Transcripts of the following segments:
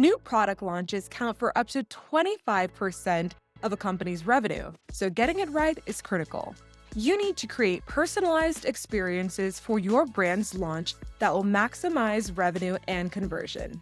New product launches count for up to 25% of a company's revenue, so getting it right is critical. You need to create personalized experiences for your brand's launch that will maximize revenue and conversion.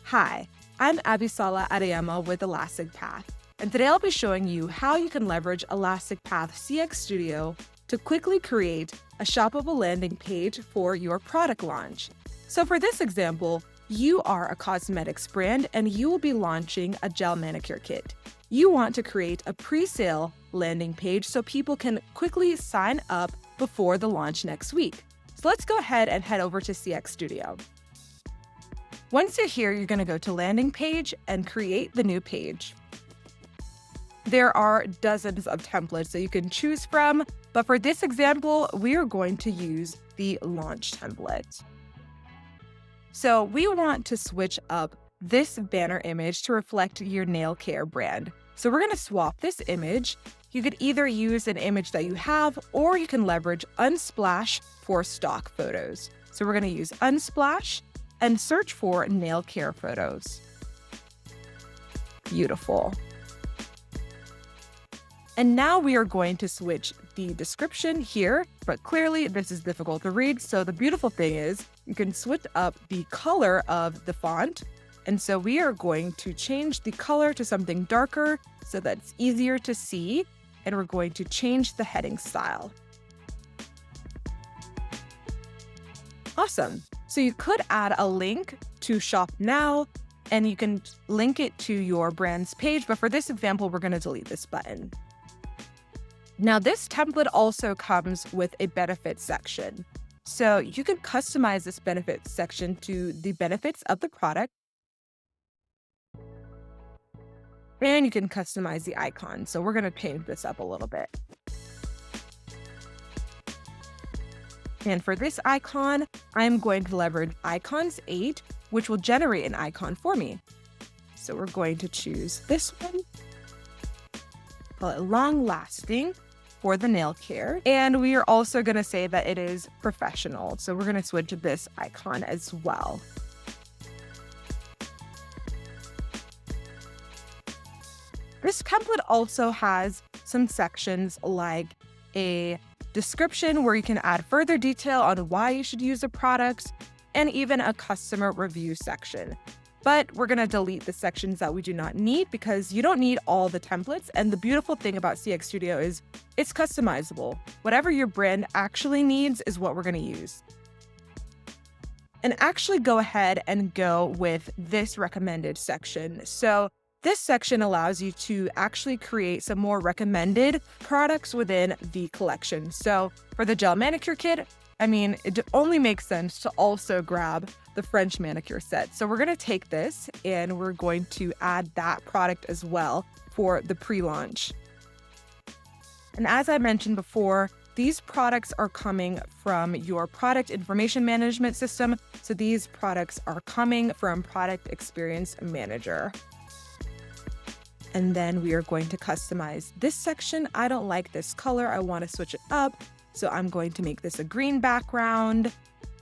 Hi, I'm Abisola Adeyemo with Elastic Path, and today I'll be showing you how you can leverage Elastic Path CX Studio to quickly create a shoppable landing page for your product launch. So for this example, you are a cosmetics brand and you will be launching a gel manicure kit. You want to create a pre-sale landing page so people can quickly sign up before the launch next week. So let's go ahead and head over to CX Studio. Once you're here, you're going to go to landing page and create the new page. There are dozens of templates that you can choose from, but for this example, we are going to use the launch template. So we want to switch up this banner image to reflect your nail care brand. So we're going to swap this image. You could either use an image that you have, or you can leverage Unsplash for stock photos. So we're going to use Unsplash and search for nail care photos. Beautiful. And now we are going to switch the description here, but clearly this is difficult to read. So the beautiful thing is you can switch up the color of the font. And so we are going to change the color to something darker so that it's easier to see. And we're going to change the heading style. Awesome. So you could add a link to Shop Now, and you can link it to your brand's page. But for this example, we're going to delete this button. Now, this template also comes with a benefits section. So you can customize this benefits section to the benefits of the product. And you can customize the icon. So we're going to change this up a little bit. And for this icon, I'm going to leverage Icons 8, which will generate an icon for me. So we're going to choose this one. Call it Long Lasting for the nail care. And we are also going to say that it is professional. So we're going to switch to this icon as well. This template also has some sections like a description where you can add further detail on why you should use the products, and even a customer review section. But we're going to delete the sections that we do not need because you don't need all the templates. And the beautiful thing about CX Studio is it's customizable. Whatever your brand actually needs is what we're going to use. And actually go ahead and go with this recommended section. So this section allows you to actually create some more recommended products within the collection. So for the gel manicure kit, it only makes sense to also grab the French manicure set. So we're going to take this and we're going to add that product as well for the pre-launch. And as I mentioned before, these products are coming from your product information management system. So these products are coming from Product Experience Manager. And then we are going to customize this section. I don't like this color. I want to switch it up. So I'm going to make this a green background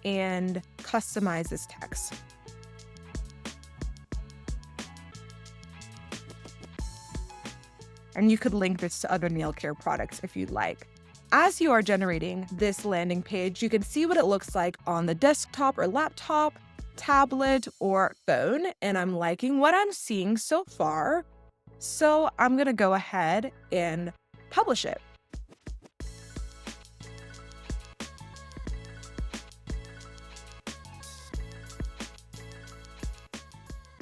and customize this text. And you could link this to other nail care products if you'd like. As you are generating this landing page, you can see what it looks like on the desktop or laptop, tablet, or phone. And I'm liking what I'm seeing so far. So I'm going to go ahead and publish it.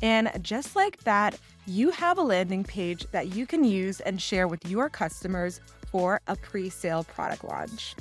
And just like that, you have a landing page that you can use and share with your customers for a pre-sale product launch.